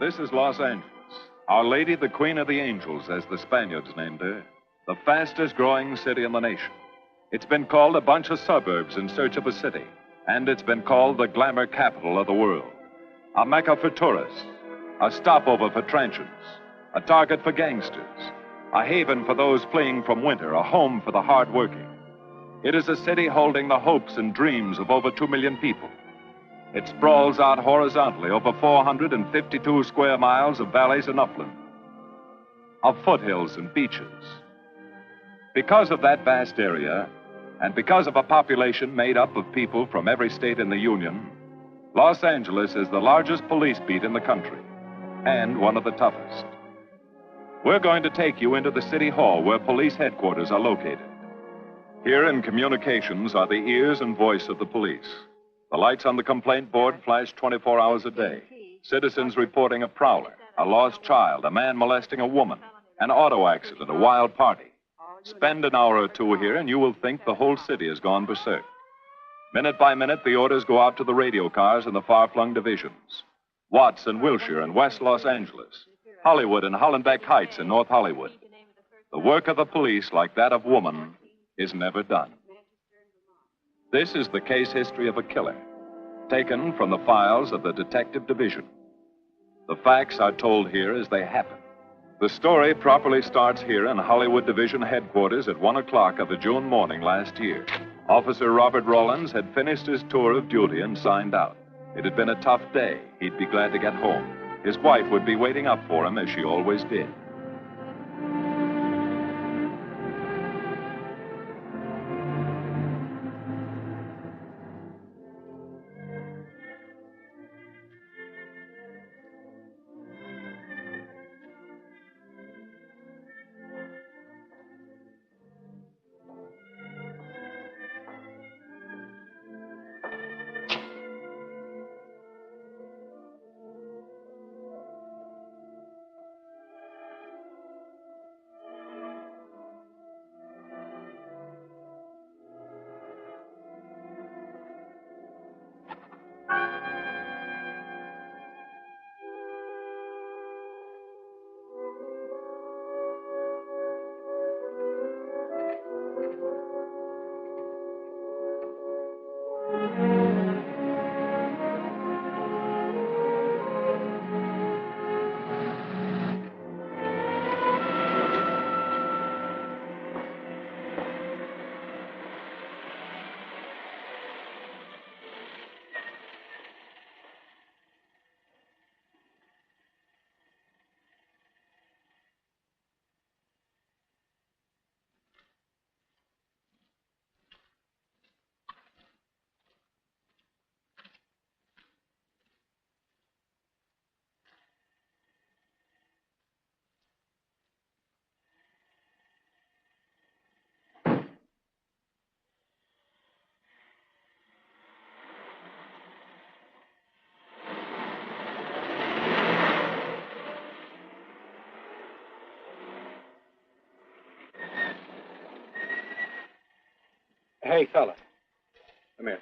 This is Los Angeles. Our Lady, the Queen of the Angels, as the Spaniards named her. The fastest growing city in the nation. It's been called a bunch of suburbs in search of a city. And it's been called the glamour capital of the world. A mecca for tourists. A stopover for transients. A target for gangsters. A haven for those fleeing from winter. A home for the hardworking. It is a city holding the hopes and dreams of over 2 million people. It sprawls out horizontally over 452 square miles of valleys and upland, of foothills and beaches. Because of that vast area, and because of a population made up of people from every state in the Union, Los Angeles is the largest police beat in the country, and one of the toughest. We're going to take you into the city hall where police headquarters are located. Here in communications are the ears and voice of the police. The lights on the complaint board flash 24 hours a day. Citizens reporting a prowler, a lost child, a man molesting a woman, an auto accident, a wild party. Spend an hour or two here and you will think the whole city has gone berserk. Minute by minute, the orders go out to the radio cars in the far-flung divisions. Watts in Wilshire and West Los Angeles. Hollywood and Hollenbeck Heights in North Hollywood. The work of the police, like that of woman, is never done. This is the case history of a killer, taken from the files of the Detective Division. The facts are told here as they happen. The story properly starts here in Hollywood Division headquarters at 1 o'clock of a June morning last year. Officer Robert Rawlins had finished his tour of duty and signed out. It had been a tough day. He'd be glad to get home. His wife would be waiting up for him as she always did. Hey, fella. Come here.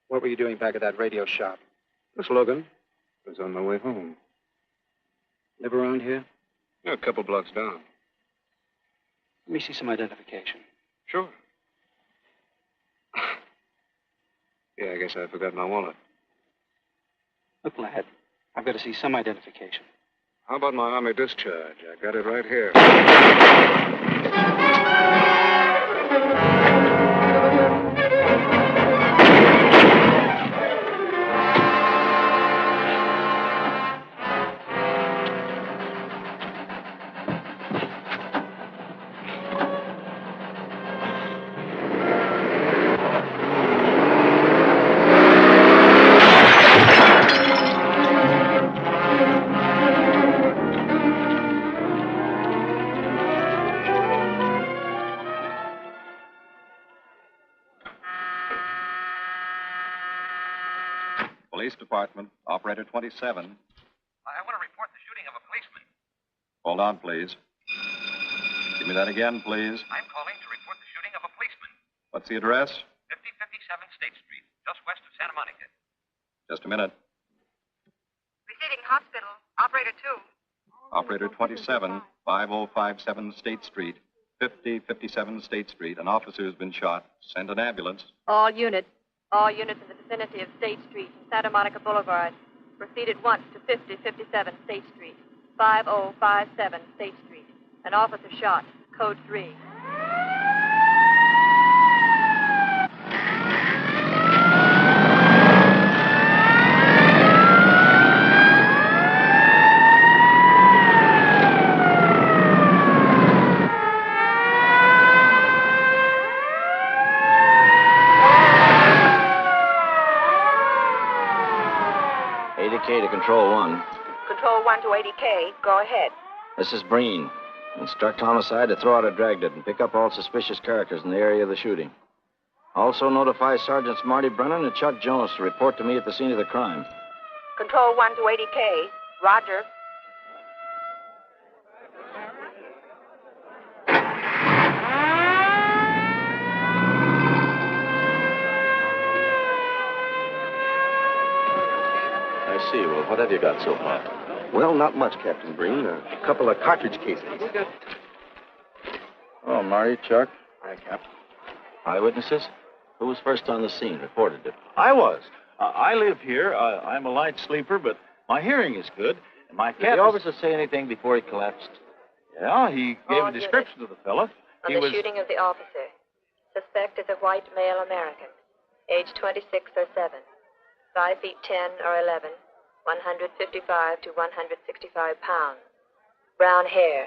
What were you doing back at that radio shop? Just looking. I was on my way home. Live around here? Yeah, a couple blocks down. Let me see some identification. Sure. Yeah, I guess I forgot my wallet. Look, lad, I've got to see some identification. How about my Army discharge? I got it right here. Police Department, Operator 27. I want to report the shooting of a policeman. Hold on, please. Give me that again, please. I'm calling to report the shooting of a policeman. What's the address? 5057 State Street, just west of Santa Monica. Just a minute. Receiving hospital. Operator 2. Operator 27, 5057 State Street, 5057 State Street. An officer has been shot. Send an ambulance. All units in the vicinity of State Street and Santa Monica Boulevard. Proceed at once to 5057 State Street, 5057 State Street. An officer shot. Code 3. To Control 1. Control 1 to 80K. Go ahead. This is Breen. Instruct homicide to throw out a Dragnet and pick up all suspicious characters in the area of the shooting. Also notify Sergeants Marty Brennan and Chuck Jones to report to me at the scene of the crime. Control 1 to 80K. Roger. I see. Well, what have you got so far? Well, not much, Captain Breen. A couple of cartridge casings. Oh, Marty, Chuck. Hi, Cap. Eyewitnesses? Who was first on the scene? Reported it. I was. I live here. I'm a light sleeper, but my hearing is good. And my Did cat. the officer say anything before he collapsed? Yeah, he gave a description of the fella. On the shooting of the officer. Suspect is a white male American, age 26 or 7, 5 feet 10 or 11, 155 to 165 pounds, brown hair,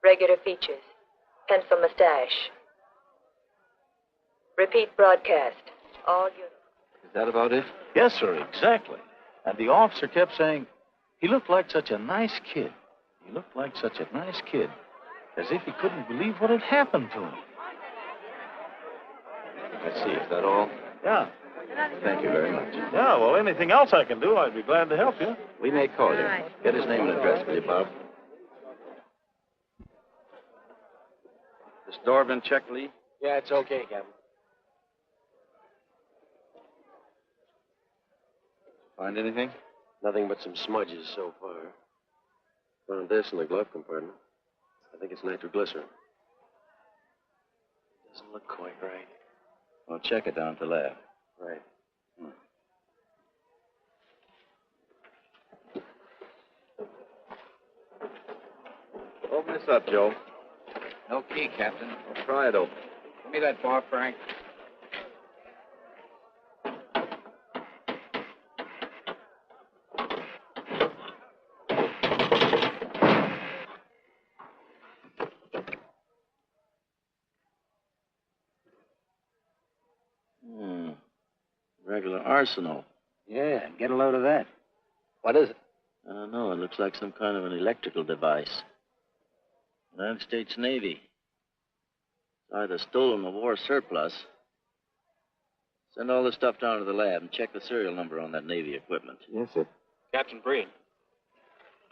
regular features, pencil mustache. Repeat broadcast. All units. Is that about it? Yes, sir, exactly. And the officer kept saying, he looked like such a nice kid. He looked like such a nice kid. As if he couldn't believe what had happened to him. Let's see. Is that all? Yeah. Thank you very much. Yeah, well, anything else I can do, I'd be glad to help you. We may call you. Get his name and address, will you, Bob? This door been checked, Lee? Yeah, it's okay, Captain. Find anything? Nothing but some smudges so far. Found this in the glove compartment. I think it's nitroglycerin. Doesn't look quite right. Well, check it down at the lab. Right. Open this up, Joe. No key, Captain. I'll try it open. Give me that bar, Frank. Regular arsenal. Yeah, get a load of that. What is it? I don't know. It looks like some kind of an electrical device. United States Navy. It's either stolen or war surplus. Send all this stuff down to the lab and check the serial number on that Navy equipment. Yes, sir. Captain Breen.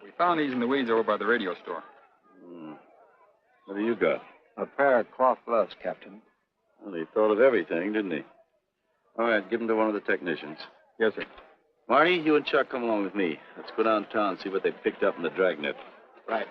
We found these in the weeds over by the radio store. What do you got? A pair of cloth gloves, Captain. Well, he thought of everything, didn't he? All right, give him to one of the technicians. Yes, sir. Marty, you and Chuck come along with me. Let's go downtown and see what they picked up in the Dragnet. Right.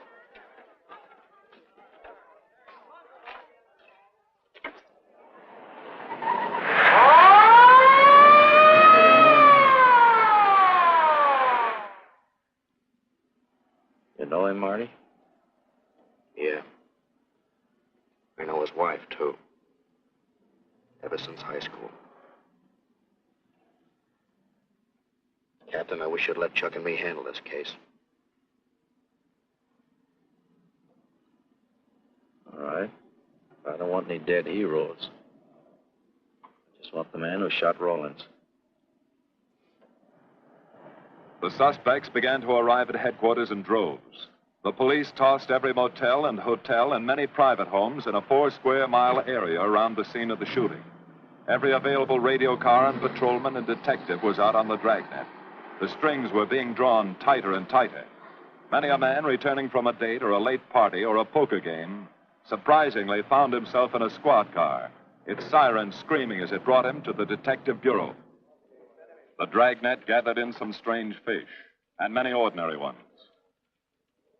You know him, Marty? Yeah. I know his wife, too. Ever since high school. Captain, I wish you'd let Chuck and me handle this case. All right. I don't want any dead heroes. I just want the man who shot Rawlins. The suspects began to arrive at headquarters in droves. The police tossed every motel and hotel and many private homes in a 4-square-mile area around the scene of the shooting. Every available radio car and patrolman and detective was out on the Dragnet. The strings were being drawn tighter and tighter. Many a man returning from a date or a late party or a poker game surprisingly found himself in a squad car, its siren screaming as it brought him to the detective bureau. The Dragnet gathered in some strange fish, and many ordinary ones.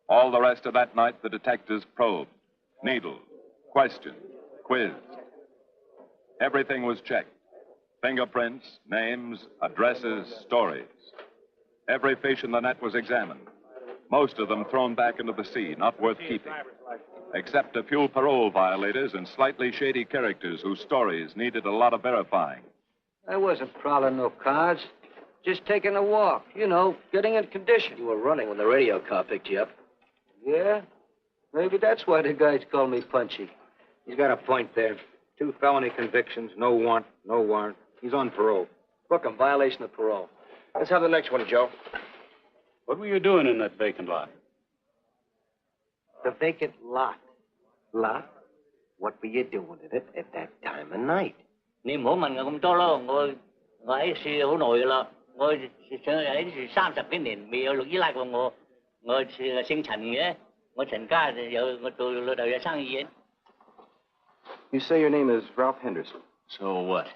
All the rest of that night, the detectives probed, needled, questioned, quizzed. Everything was checked. Fingerprints, names, addresses, stories. Every fish in the net was examined. Most of them thrown back into the sea, not worth keeping. Except a few parole violators and slightly shady characters whose stories needed a lot of verifying. I wasn't prowling no cards. Just taking a walk. You know, getting in condition. You were running when the radio car picked you up. Yeah? Maybe that's why the guys call me Punchy. He's got a point there. 2 felony convictions, no warrant, no warrant. He's on parole. Book him, violation of parole. Let's have the next one, Joe. What were you doing in that vacant lot? The vacant lot. Lot? What were you doing in it at that time of night? 你唔好問我咁多咯，我喺樹好耐噶啦，我上喺樹30幾年，未有綠衣拉過我。我姓陳嘅，我陳家我做老豆有生意嘅。You say your name is Ralph Henderson. So what?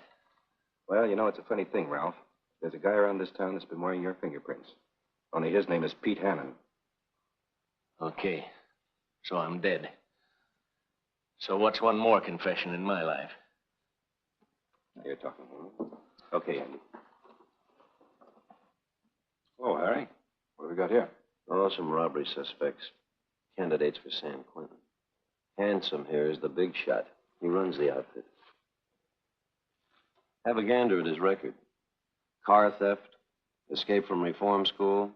Well, you know, it's a funny thing, Ralph. There's a guy around this town that's been wearing your fingerprints. Only his name is Pete Hannon. Okay. So I'm dead. So what's one more confession in my life? Now you're talking, huh? Okay, Andy. Oh, Harry. What have we got here? Oh, some robbery suspects. Candidates for San Quentin. Handsome here is the big shot. He runs the outfit. Have a gander at his record. Car theft, escape from reform school,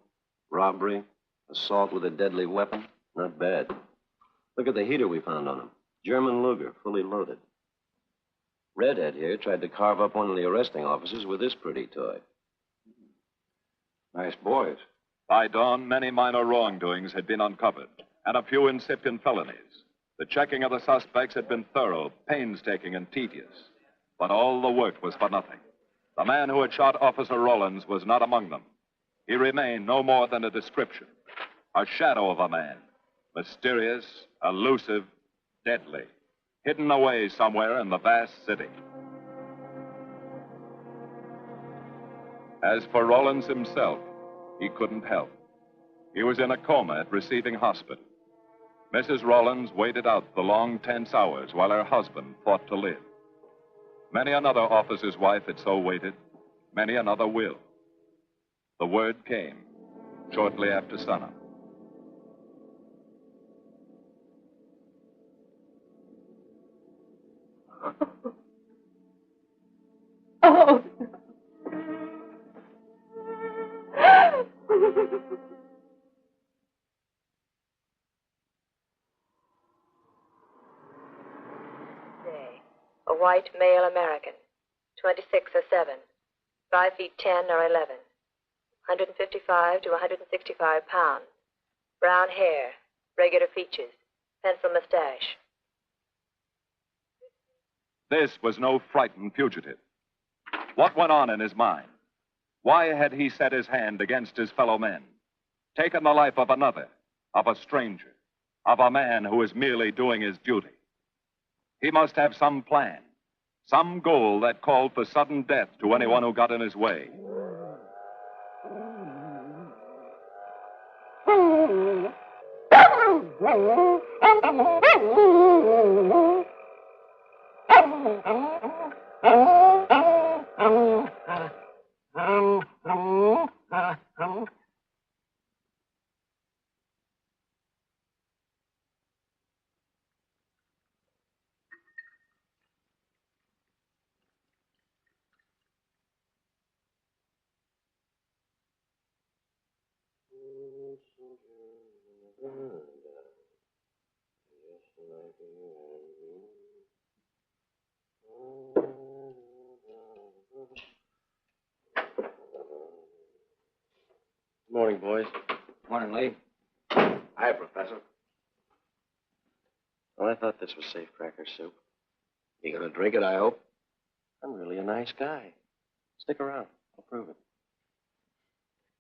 robbery, assault with a deadly weapon. Not bad. Look at the heater we found on him. German Luger, fully loaded. Redhead here tried to carve up one of the arresting officers with this pretty toy. Nice boys. By dawn, many minor wrongdoings had been uncovered, and a few incipient felonies. The checking of the suspects had been thorough, painstaking, and tedious. But all the work was for nothing. The man who had shot Officer Rollins was not among them. He remained no more than a description, a shadow of a man, mysterious, elusive, deadly, hidden away somewhere in the vast city. As for Rollins himself, he couldn't help. He was in a coma at receiving hospital. Mrs. Rollins waited out the long, tense hours while her husband fought to live. Many another officer's wife had so waited. Many another will. The word came shortly after sunup. Oh. A white male American, 26 or 7, 5 feet 10 or 11, 155 to 165 pounds, brown hair, regular features, pencil mustache. This was no frightened fugitive. What went on in his mind? Why had he set his hand against his fellow men, taken the life of another, of a stranger, of a man who was merely doing his duty? He must have some plan, some goal that called for sudden death to anyone who got in his way. Morning, boys. Morning, Lee. Hi, Professor. Well, I thought this was safe cracker soup. You gonna drink it, I hope? I'm really a nice guy. Stick around. I'll prove it.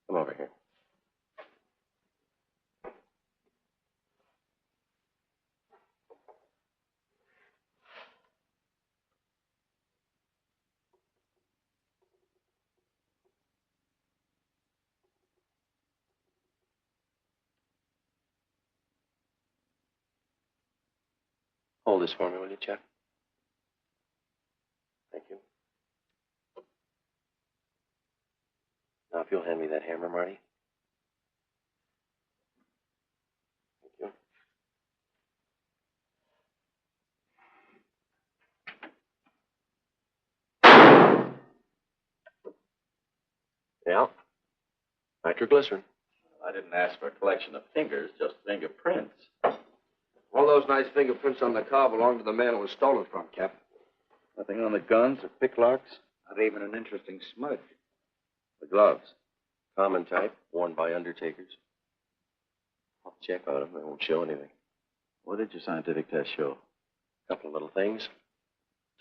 Come over here. Hold this for me, will you, Jack? Thank you. Now, if you'll hand me that hammer, Marty. Thank you. Yeah. Nitroglycerin. I didn't ask for a collection of fingers, just fingerprints. All those nice fingerprints on the car belong to the man it was stolen from, Cap. Nothing on the guns or picklocks? Not even an interesting smudge. The gloves? Common type, worn by undertakers. I'll check on them. They won't show anything. What did your scientific test show? A couple of little things.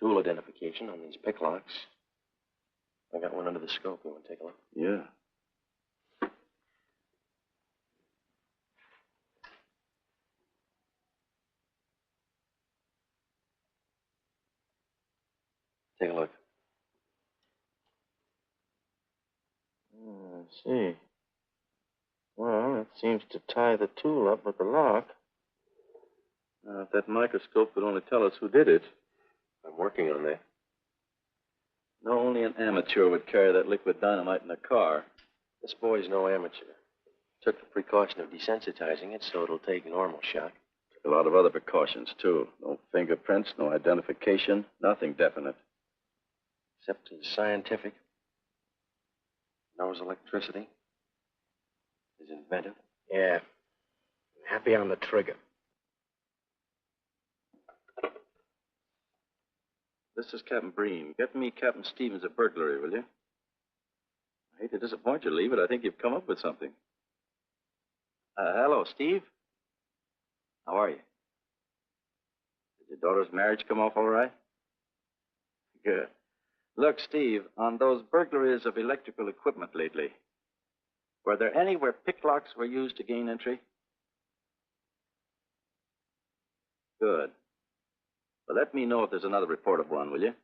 Tool identification on these picklocks. I got one under the scope. You want to take a look? Yeah. Take a look. I see. Well, it seems to tie the tool up with the lock. Now, if that microscope could only tell us who did it. I'm working on that. No, only an amateur would carry that liquid dynamite in a car. This boy's no amateur. Took the precaution of desensitizing it so it'll take normal shock. Took a lot of other precautions, too. No fingerprints, no identification, nothing definite. Except he's scientific. Knows electricity. Is inventive. Yeah. Happy on the trigger. This is Captain Breen. Get me Captain Stevens a burglary, will you? I hate to disappoint you, Lee, but I think you've come up with something. Hello, Steve. How are you? Did your daughter's marriage come off all right? Good. Look, Steve, on those burglaries of electrical equipment lately, were there any where picklocks were used to gain entry? Good. Well, let me know if there's another report of one, will you?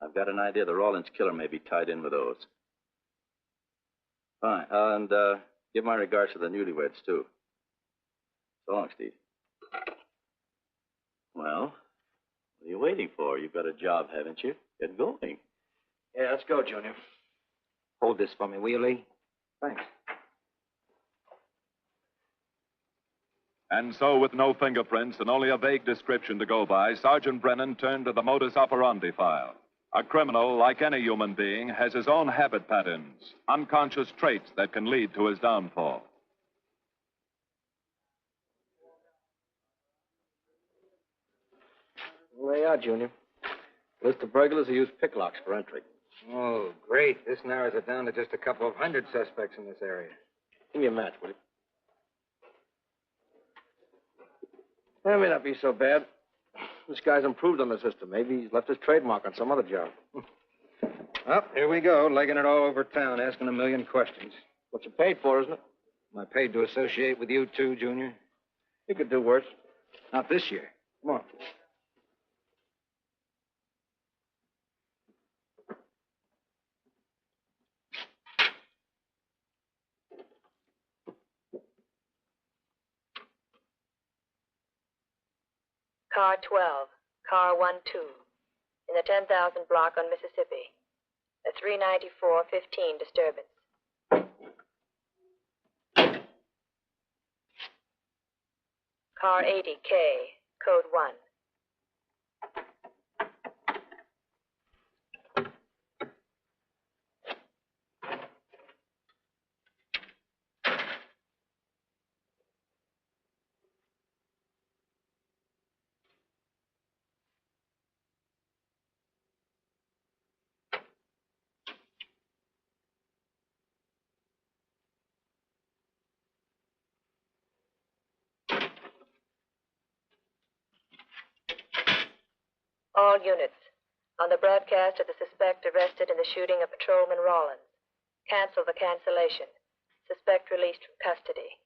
I've got an idea the Rawlins killer may be tied in with those. Fine. And give my regards to the newlyweds, too. So long, Steve. Well, what are you waiting for? You've got a job, haven't you? Get going. Yeah, let's go, Junior. Hold this for me, will you, Lee? Thanks. And so, with no fingerprints and only a vague description to go by, Sergeant Brennan turned to the modus operandi file. A criminal, like any human being, has his own habit patterns, unconscious traits that can lead to his downfall. Well, they are, Junior. List of burglars who use picklocks for entry. Oh, great. This narrows it down to just a couple of hundred suspects in this area. Give me a match, will you? That may not be so bad. This guy's improved on the system. Maybe he's left his trademark on some other job. Well, here we go, legging it all over town, asking a million questions. What you paid for, isn't it? I paid to associate with you, too, Junior. You could do worse. Not this year. Come on. Car 12, car 12, in the 10,000 block on Mississippi. A 394-15 disturbance. Car 80K, code 1. All units, on the broadcast of the suspect arrested in the shooting of Patrolman Rawlins. Cancel the cancellation. Suspect released from custody.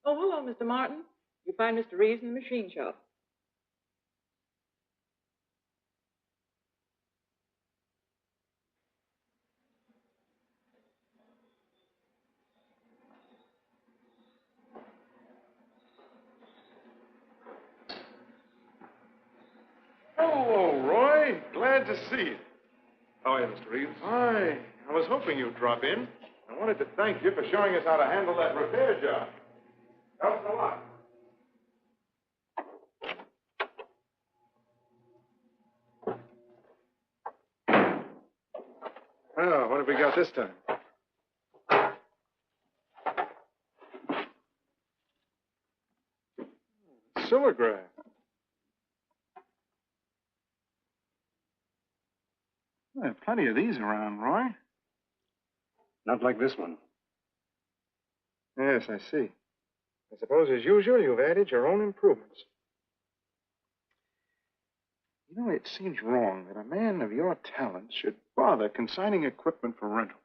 Oh, hello, Mr. Martin. You find Mr. Reeves in the machine shop. Oh, Roy. Glad to see you. How are you, Mr. Reeves? Hi. I was hoping you'd drop in. I wanted to thank you for showing us how to handle that repair job. Helps a lot. Well, what have we got this time? Silograph. There are plenty of these around, Roy. Not like this one. Yes, I see. I suppose, as usual, you've added your own improvements. You know, it seems wrong that a man of your talents should bother consigning equipment for rental.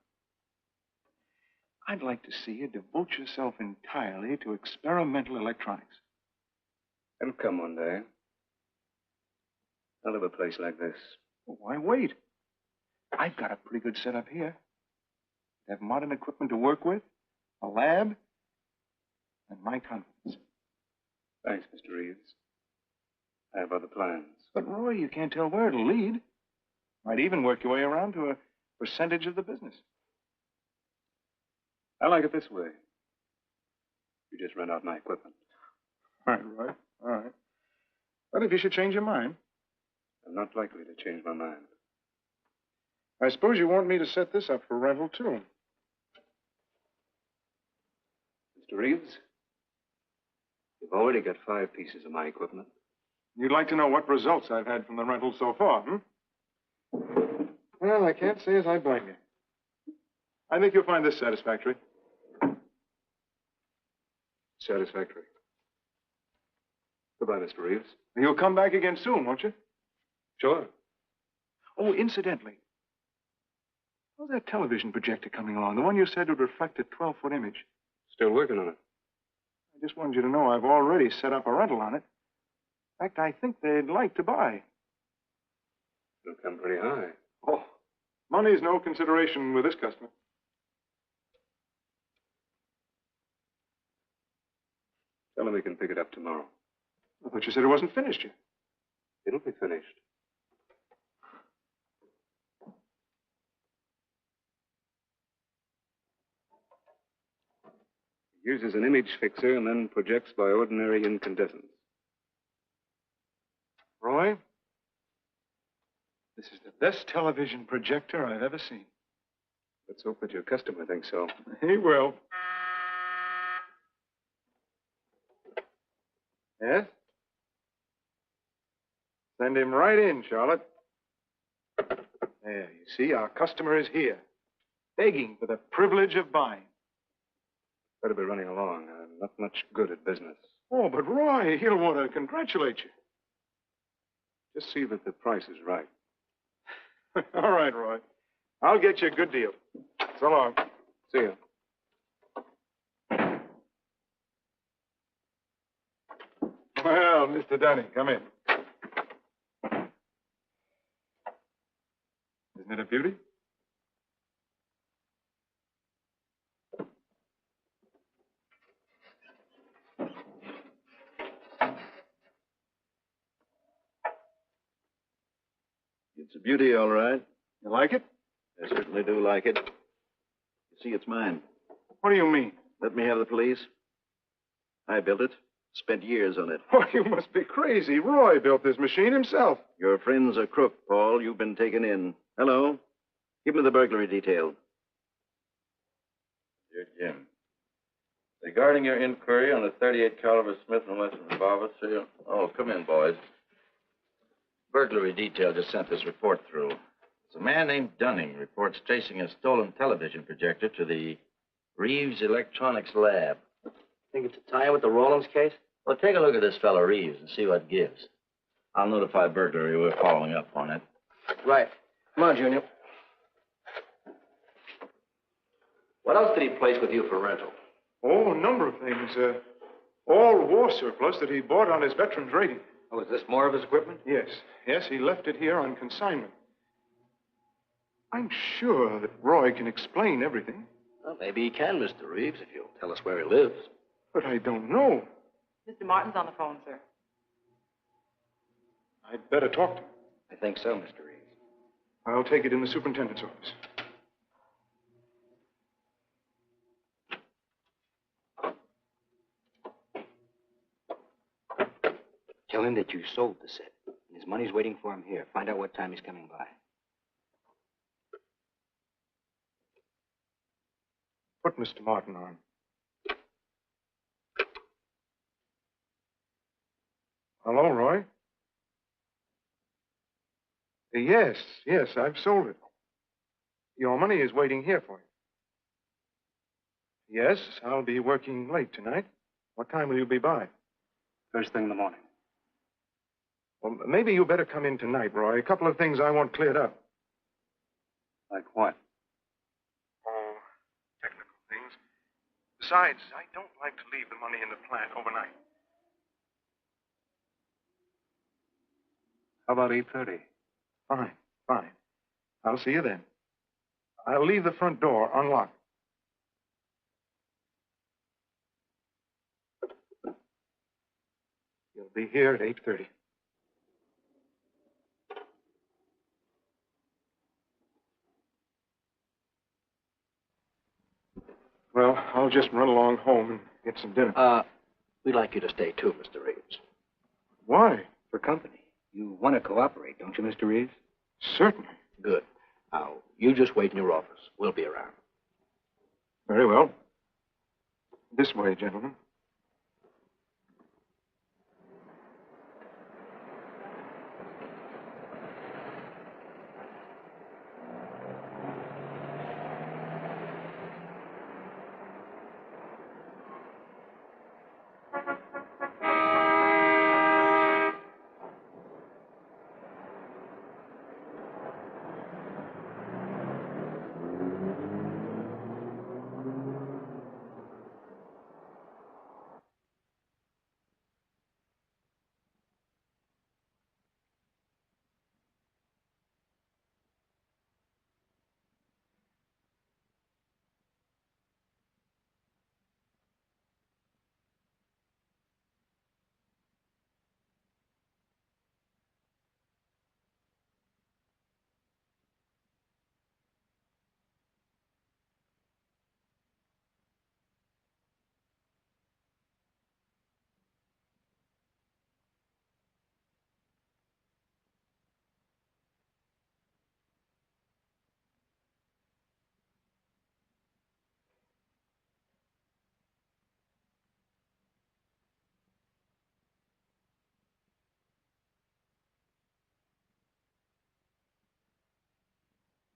I'd like to see you devote yourself entirely to experimental electronics. It'll come one day. I'll have a place like this. Well, why wait? I've got a pretty good setup here. I have modern equipment to work with, a lab, and my confidence. Thanks, Mr. Reeves. I have other plans. But, Roy, you can't tell where it'll lead. Might even work your way around to a percentage of the business. I like it this way. You just rent out my equipment. All right. All right. But if you should change your mind. I'm not likely to change my mind. I suppose you want me to set this up for rental, too. Mr. Reeves, you've already got 5 pieces of my equipment. You'd like to know what results I've had from the rental so far, Well, I can't say as I blame you. I think you'll find this satisfactory. Satisfactory. Goodbye, Mr. Reeves. You'll come back again soon, won't you? Sure. Oh, incidentally, how's that television projector coming along? The one you said would reflect a 12-foot image. Still working on it. I just wanted you to know I've already set up a rental on it. In fact, I think they'd like to buy. It'll come pretty high. Oh, money's no consideration with this customer. Tell him we can pick it up tomorrow. I thought you said it wasn't finished yet. It'll be finished. It uses an image fixer and then projects by ordinary incandescence. Roy, this is the best television projector I've ever seen. Let's hope that your customer thinks so. He will. Yes? Send him right in, Charlotte. There, you see, our customer is here, begging for the privilege of buying. Better be running along. I'm not much good at business. Oh, but Roy, he'll want to congratulate you. Just see that the price is right. All right, Roy. I'll get you a good deal. So long. See you. Well, Mr. Dunning, come in. Isn't it a beauty? It's a beauty, all right. You like it? I certainly do like it. You see, it's mine. What do you mean? Let me have the police. I built it. Spent years on it. Oh, you must be crazy. Roy built this machine himself. Your friend's a crook, Paul. You've been taken in. Hello? Give me the burglary detail. Dear Jim, regarding your inquiry on the .38 caliber Smith & Wesson revolver, sir. Oh, come in, boys. Burglary detail just sent this report through. It's a man named Dunning reports tracing a stolen television projector to the Reeves Electronics Lab. Think it's a tie-in with the Rollins case? Well, take a look at this fellow Reeves and see what gives. I'll notify burglary we're following up on it. Right. Come on, Junior. What else did he place with you for rental? Oh, a number of things. All war surplus that he bought on his veterans rating. Oh, is this more of his equipment? Yes. Yes, he left it here on consignment. I'm sure that Roy can explain everything. Well, maybe he can, Mr. Reeves, if you'll tell us where he lives. But I don't know. Mr. Martin's on the phone, sir. I'd better talk to him. I think so, Mr. Reeves. I'll take it in the superintendent's office. Tell him that you sold the set. And his money's waiting for him here. Find out what time he's coming by. Put Mr. Martin on. Hello, Roy? Yes, I've sold it. Your money is waiting here for you. Yes, I'll be working late tonight. What time will you be by? First thing in the morning. Well, maybe you better come in tonight, Roy. A couple of things I want cleared up. Like what? Oh, technical things. Besides, I don't like to leave the money in the plant overnight. How about 8:30? Fine. I'll see you then. I'll leave the front door unlocked. You'll be here at 8:30. Well, I'll just run along home and get some dinner. We'd like you to stay too, Mr. Reeves. Why? For company. You want to cooperate, don't you, Mr. Reeves? Certainly. Good. Now, you just wait in your office. We'll be around. Very well. This way, gentlemen.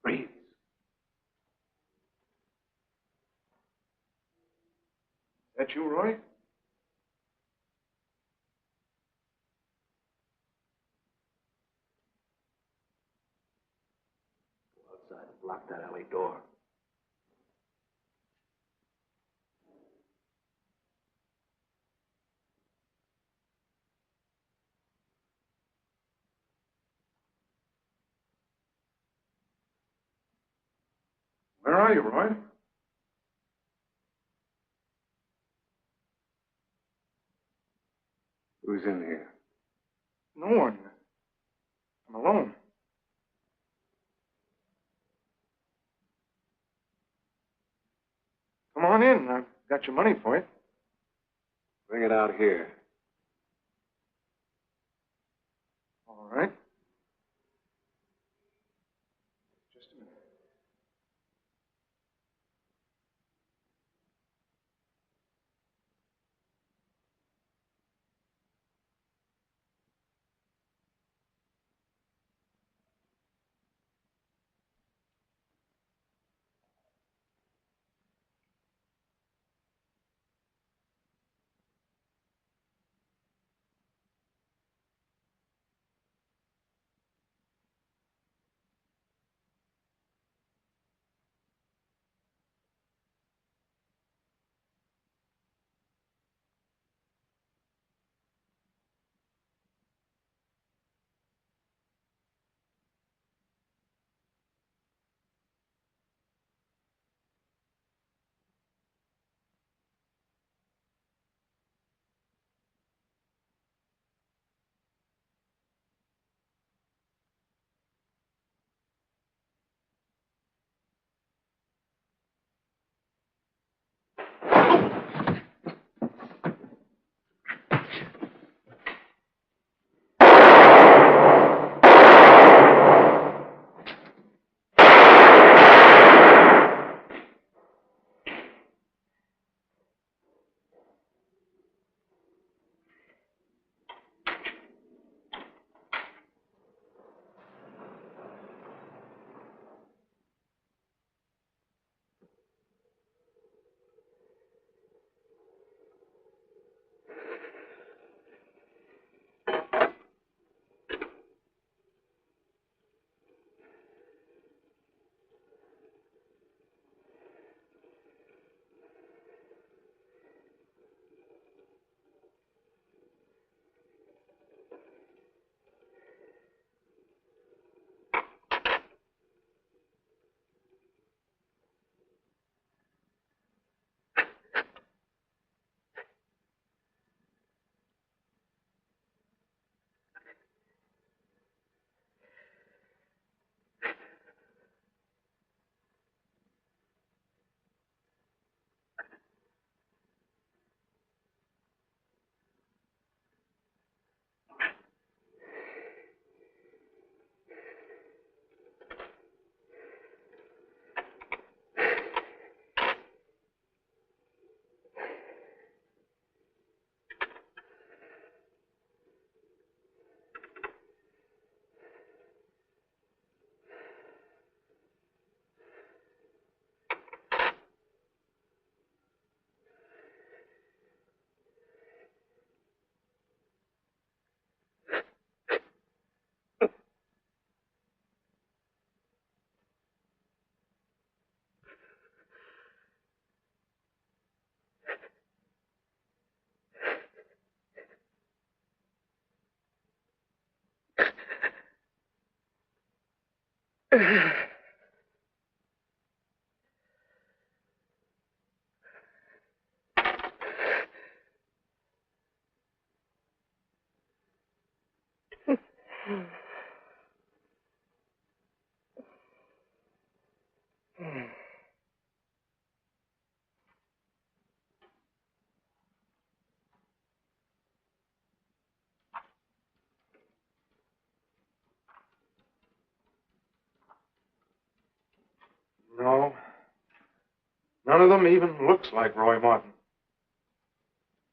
Reeves. That you, Roy? Go outside and block that alley door. Where are you, Roy? Who's in here? No one. I'm alone. Come on in. I've got your money for you. Bring it out here. All right. Just a minute. No. None of them even looks like Roy Martin.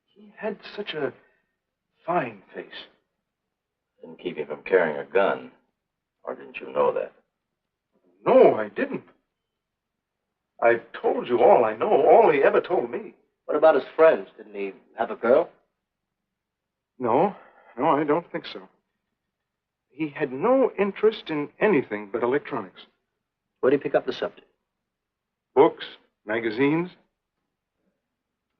He had such a fine face. Didn't keep him from carrying a gun. Or didn't you know that? No, I didn't. I've told you all I know, all he ever told me. What about his friends? Didn't he have a girl? No, I don't think so. He had no interest in anything but electronics. Where'd he pick up the subject? Books, magazines.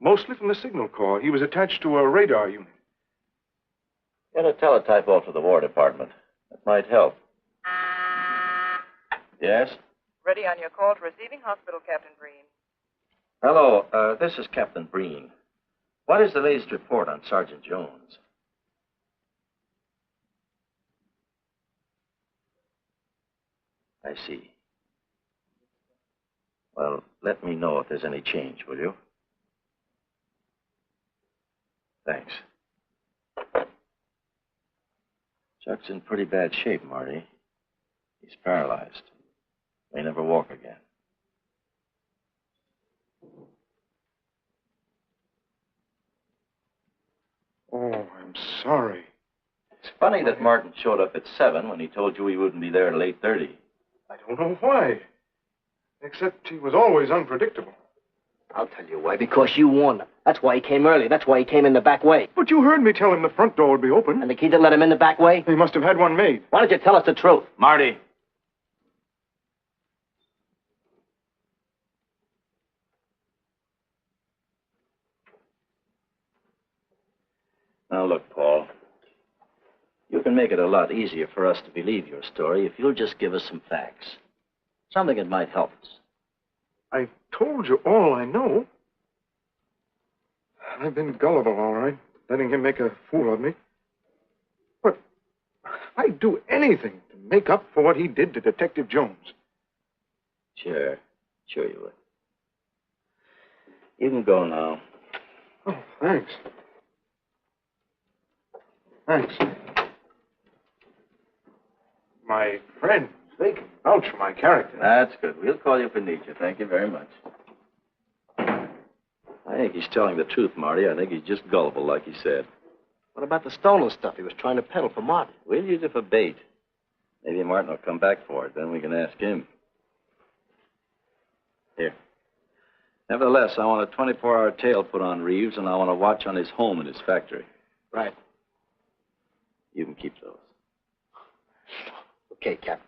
Mostly from the Signal Corps. He was attached to a radar unit. Get a teletype off to the War Department. That might help. Yes? Ready on your call to receiving hospital, Captain Breen. Hello, this is Captain Breen. What is the latest report on Sergeant Jones? I see. Well, let me know if there's any change, will you? Thanks. Chuck's in pretty bad shape, Marty. He's paralyzed. May never walk again. Oh, I'm sorry. It's funny that Martin showed up at 7 when he told you he wouldn't be there till 8:30. I don't know why. Except he was always unpredictable. I'll tell you why. Because you warned him. That's why he came early. That's why he came in the back way. But you heard me tell him the front door would be open. And the key that let him in the back way? He must have had one made. Why don't you tell us the truth? Marty. Now, look, Paul. You can make it a lot easier for us to believe your story if you'll just give us some facts. Something that might help us. I told you all I know. I've been gullible, all right, letting him make a fool of me. But I'd do anything to make up for what he did to Detective Jones. Sure you would. You can go now. Oh, thanks. Thanks. My friends, they can vouch for my character. That's good. We'll call you if we need you. Thank you very much. I think he's telling the truth, Marty. I think he's just gullible, like he said. What about the stolen stuff he was trying to peddle for Martin? We'll use it for bait. Maybe Martin will come back for it. Then we can ask him. Here. Nevertheless, I want a 24-hour tail put on Reeves, and I want a watch on his home and his factory. Right. You can keep those. Okay, Captain.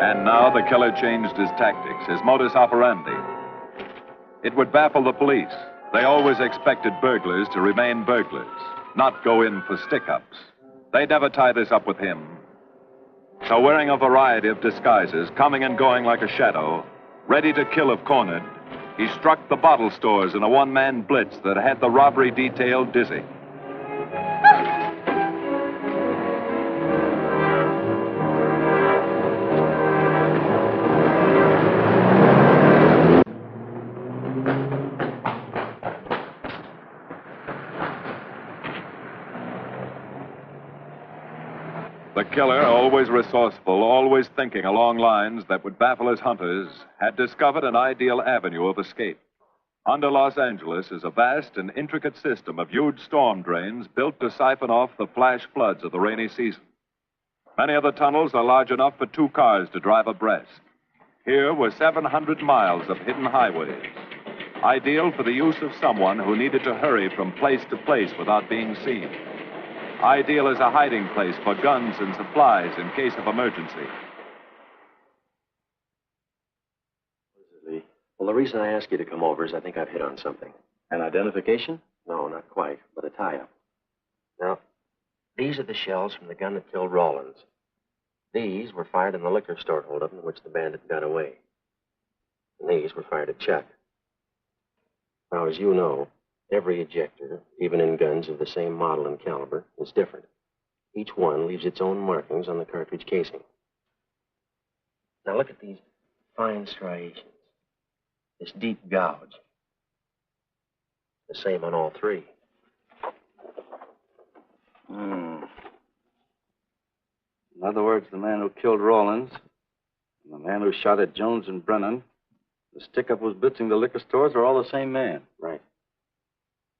And now the killer changed his tactics, his modus operandi. It would baffle the police. They always expected burglars to remain burglars, not go in for stick-ups. They'd never tie this up with him. So wearing a variety of disguises, coming and going like a shadow, ready to kill if cornered, he struck the bottle stores in a one-man blitz that had the robbery detail dizzy. The killer, always resourceful, always thinking along lines that would baffle his hunters, had discovered an ideal avenue of escape. Under Los Angeles is a vast and intricate system of huge storm drains built to siphon off the flash floods of the rainy season. Many of the tunnels are large enough for 2 cars to drive abreast. Here were 700 miles of hidden highways, ideal for the use of someone who needed to hurry from place to place without being seen. Ideal as a hiding place for guns and supplies in case of emergency. Well, the reason I asked you to come over is I think I've hit on something. An identification? No, not quite, but a tie-up. Now, These are the shells from the gun that killed Rawlins. These were fired in the liquor store holdup in which the bandit got away. And these were fired at Chuck. Now, as you know, every ejector, even in guns of the same model and caliber, is different. Each one leaves its own markings on the cartridge casing. Now, look at these fine striations. This deep gouge. The same on all three. In other words, the man who killed Rawlins and the man who shot at Jones and Brennan, the stick-up who's blitzing the liquor stores, are all the same man. Right.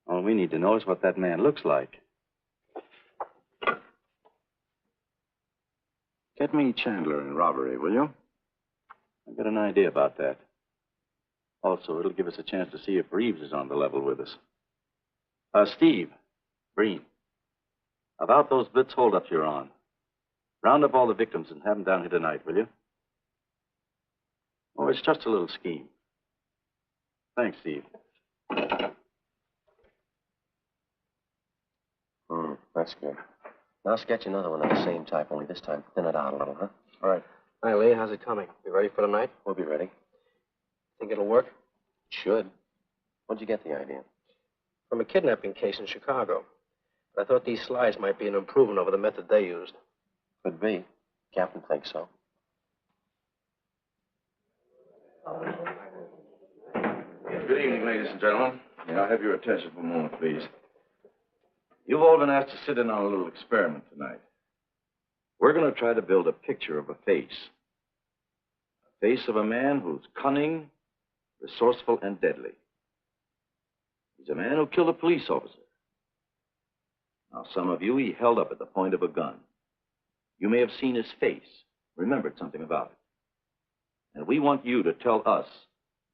All we need to know is what that man looks like. Get me Chandler in robbery, will you? I've got an idea about that. Also, it'll give us a chance to see if Reeves is on the level with us. Steve, Breen, about those blitz holdups you're on. Round up all the victims and have them down here tonight, will you? Oh, it's just a little scheme. Thanks, Steve. That's good. Now sketch another one of the same type, only this time thin it out a little, huh? All right. Hi, Lee. How's it coming? You ready for tonight? We'll be ready. Think it'll work? It should. Where'd you get the idea? From a kidnapping case in Chicago. But I thought these slides might be an improvement over the method they used. Could be. Captain thinks so. Good evening, ladies and gentlemen. May I have your attention for a moment, please? You've all been asked to sit in on a little experiment tonight. We're going to try to build a picture of a face. A face of a man who's cunning, resourceful, and deadly. He's a man who killed a police officer. Now, some of you he held up at the point of a gun. You may have seen his face, remembered something about it. And we want you to tell us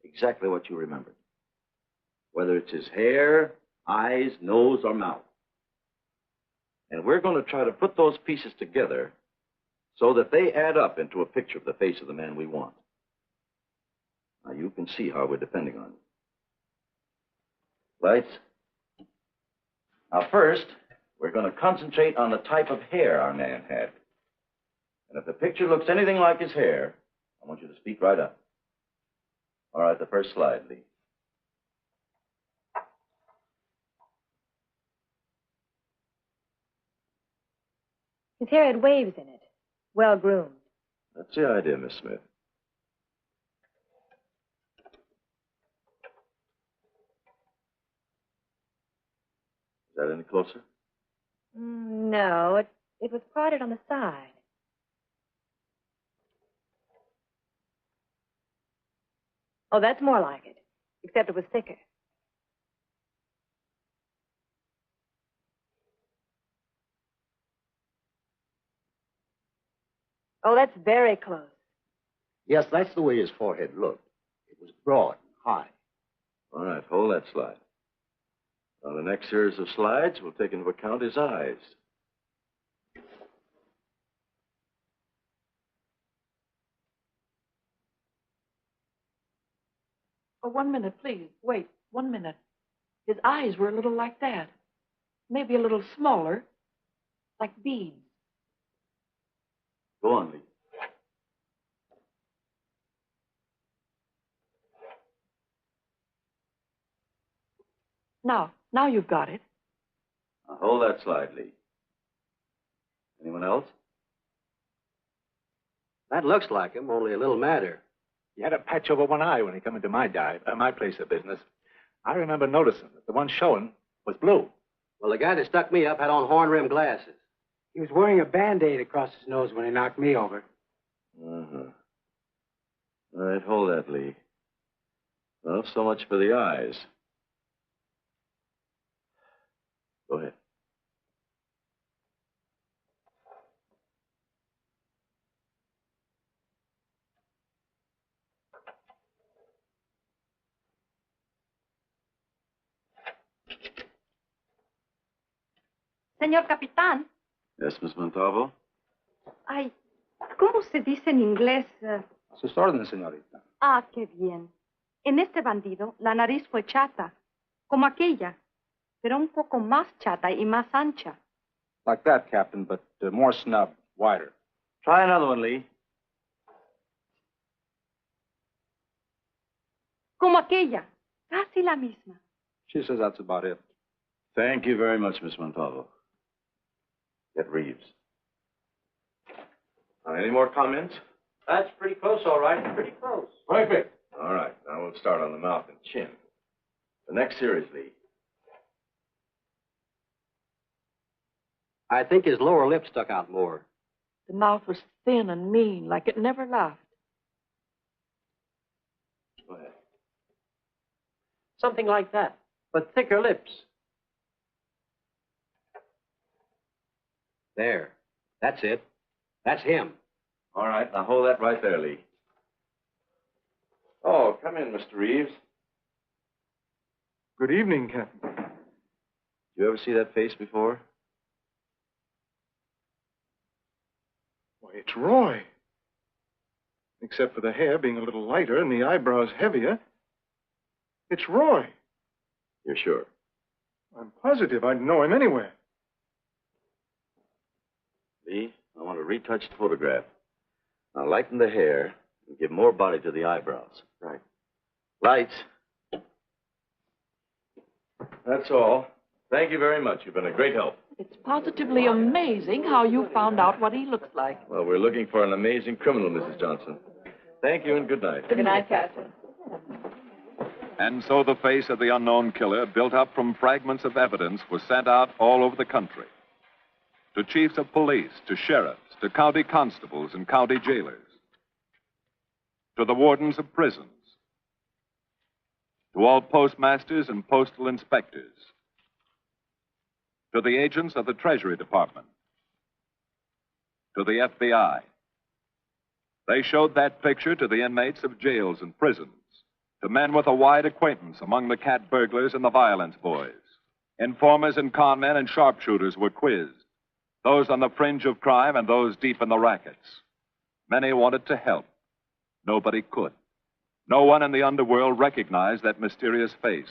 exactly what you remembered. Whether it's his hair, eyes, nose, or mouth. And we're going to try to put those pieces together so that they add up into a picture of the face of the man we want. Now, you can see how we're depending on you. Lights? Now, first, we're going to concentrate on the type of hair our man had. And if the picture looks anything like his hair, I want you to speak right up. All right, the first slide, Lee. His hair had waves in it. Well groomed. That's the idea, Miss Smith. Is that any closer? No, it was parted on the side. Oh, that's more like it, except it was thicker. Oh, that's very close. Yes, that's the way his forehead looked. It was broad and high. All right, hold that slide. On the next series of slides, we'll take into account his eyes. Oh, 1 minute, please. Wait, 1 minute. His eyes were a little like that. Maybe a little smaller, like beads. Go on, Lee. Now you've got it. Now hold that slide, Lee. Anyone else? That looks like him, only a little madder. He had a patch over one eye when he come into my my place of business. I remember noticing that the one showing was blue. Well, the guy that stuck me up had on horn-rimmed glasses. He was wearing a Band-Aid across his nose when he knocked me over. Uh-huh. All right, hold that, Lee. Well, so much for the eyes. Go ahead. Señor Capitán. Yes, Miss Montalvo? Ay, ¿cómo se dice en inglés? A sus órdenes, señorita. Ah, qué bien. En este bandido, la nariz fue chata, como aquella, pero un poco más chata y más ancha. Like that, Captain, but more snub, wider. Try another one, Lee. Como aquella. Casi la misma. She says that's about it. Thank you very much, Miss Montalvo. Get Reeves. Any more comments? That's pretty close, all right. Pretty close. Perfect. All right. Now we'll start on the mouth and chin. The next series, Lee. I think his lower lip stuck out more. The mouth was thin and mean, like it never laughed. Go ahead. Something like that, but thicker lips. There. That's it. That's him. All right. Now hold that right there, Lee. Oh, come in, Mr. Reeves. Good evening, Captain. You ever see that face before? Why, it's Roy. Except for the hair being a little lighter and the eyebrows heavier. It's Roy. You're sure? I'm positive I'd know him anywhere. Lee, I want a retouched photograph. Now lighten the hair and give more body to the eyebrows. Right. Lights. That's all. Thank you very much. You've been a great help. It's positively amazing how you found out what he looks like. Well, we're looking for an amazing criminal, Mrs. Johnson. Thank you and good night. Good night, Captain. And so the face of the unknown killer, built up from fragments of evidence, was sent out all over the country. To chiefs of police, to sheriffs, to county constables and county jailers, to the wardens of prisons, to all postmasters and postal inspectors, to the agents of the Treasury Department, to the FBI. They showed that picture to the inmates of jails and prisons, to men with a wide acquaintance among the cat burglars and the violence boys. Informers and conmen and sharpshooters were quizzed, those on the fringe of crime and those deep in the rackets. Many wanted to help. Nobody could. No one in the underworld recognized that mysterious face.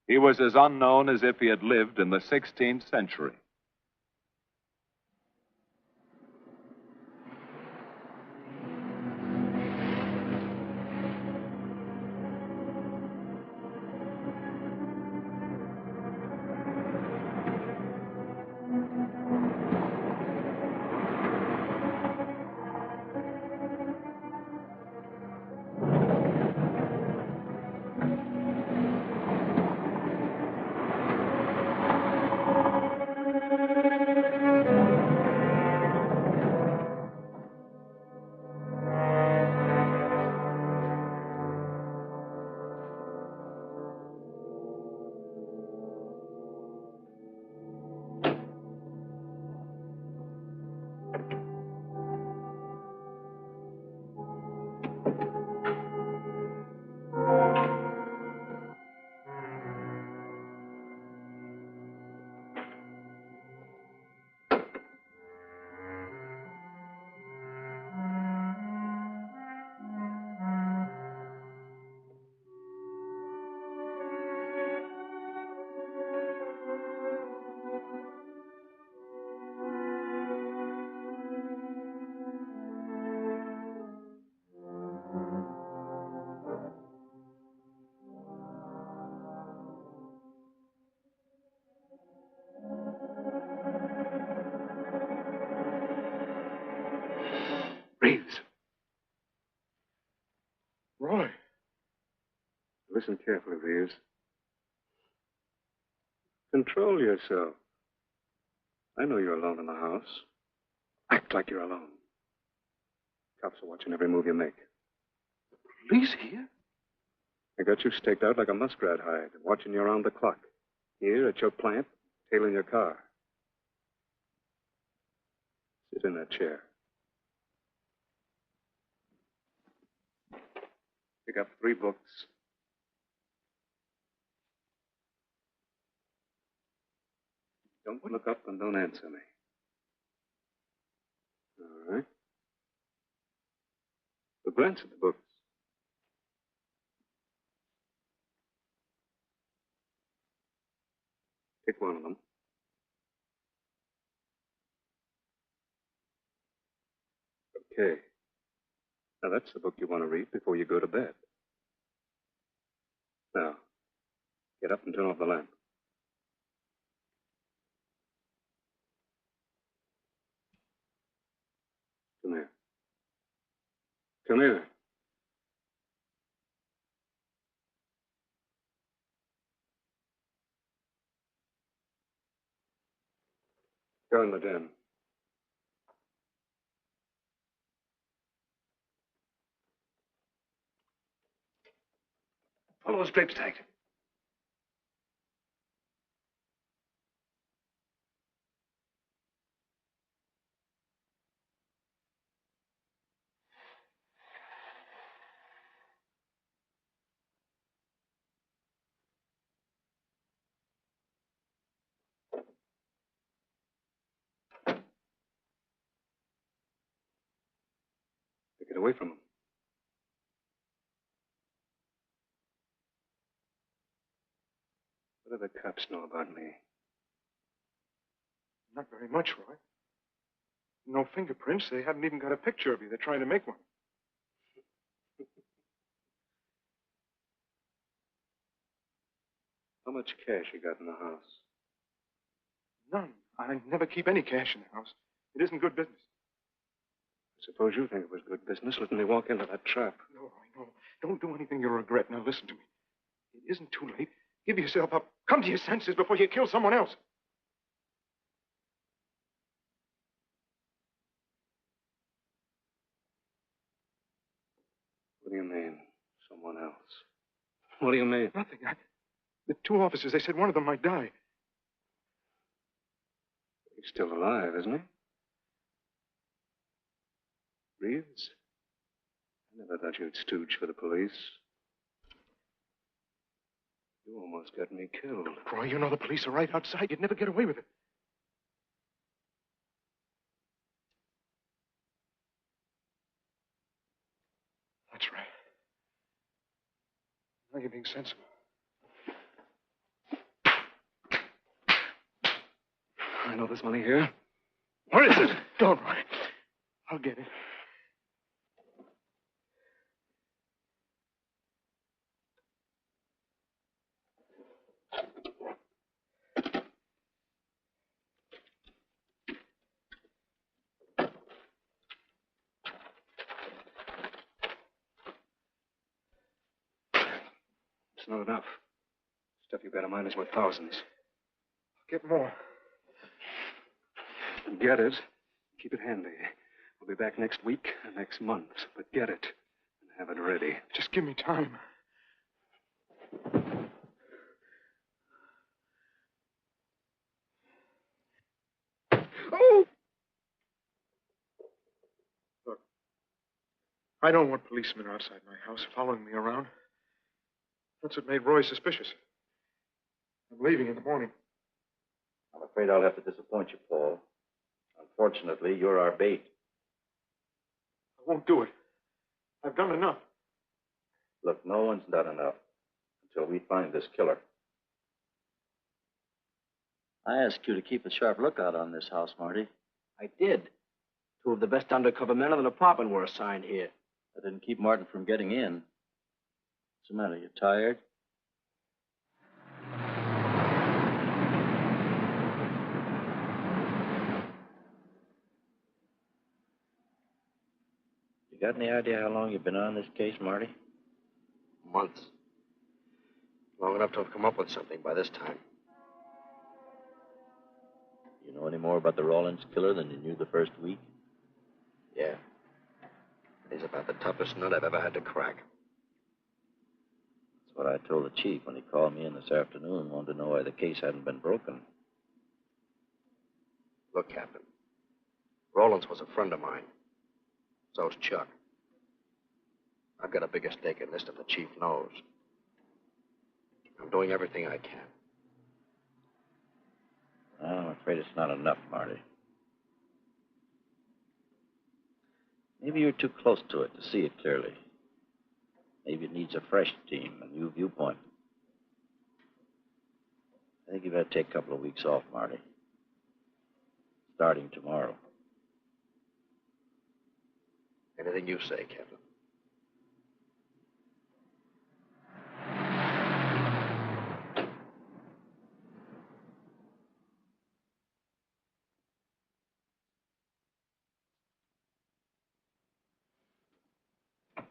He was as unknown as if he had lived in the 16th century. Reeves. Roy. Listen carefully, Reeves. Control yourself. I know you're alone in the house. Act like you're alone. Cops are watching every move you make. Police here? I got you staked out like a muskrat hide, watching you around the clock. Here at your plant, tailing your car. Sit in that chair. Pick up 3 books. Don't look up and don't answer me. All right. But glance at the books. Pick one of them. Okay. Now, that's the book you want to read before you go to bed. Now, get up and turn off the lamp. Come here. Come here. Go in the den. Follow those drapes tight. Get away from him. What do the cops know about me? Not very much, Roy. No fingerprints. They haven't even got a picture of you. They're trying to make one. How much cash you got in the house? None. I never keep any cash in the house. It isn't good business. I suppose you think it was good business letting me walk into that trap. No, Roy, no. Don't do anything you'll regret. Now, listen to me. It isn't too late. Give yourself up. Come to your senses before you kill someone else. What do you mean, someone else? What do you mean? Nothing. The two officers, they said one of them might die. He's still alive, isn't he? Reeves? I never thought you'd stooge for the police. You almost got me killed. Roy, you know the police are right outside. You'd never get away with it. That's right. Now you're being sensible. I know there's money here. Where is it? Don't, Roy. I'll get it. It's not enough. Stuff you got in mind is worth thousands. Get more. Get it. Keep it handy. We'll be back next week and next month. But get it and have it ready. Just give me time. Oh! Look, I don't want policemen outside my house following me around. That's what made Roy suspicious. I'm leaving in the morning. I'm afraid I'll have to disappoint you, Paul. Unfortunately, you're our bait. I won't do it. I've done enough. Look, no one's done enough until we find this killer. I asked you to keep a sharp lookout on this house, Marty. I did. Two of the best undercover men in the department were assigned here. That didn't keep Martin from getting in. What's the matter? You tired? You got any idea how long you've been on this case, Marty? Months. Long enough to have come up with something by this time. You know any more about the Rawlins killer than you knew the first week? Yeah. He's about the toughest nut I've ever had to crack. That's what I told the chief when he called me in this afternoon and wanted to know why the case hadn't been broken. Look, Captain. Rawlins was a friend of mine. So's Chuck. I've got a bigger stake in this than the chief knows. I'm doing everything I can. Well, I'm afraid it's not enough, Marty. Maybe you're too close to it to see it clearly. Maybe it needs a fresh team, a new viewpoint. I think you better take a couple of weeks off, Marty. Starting tomorrow. Anything you say, Captain.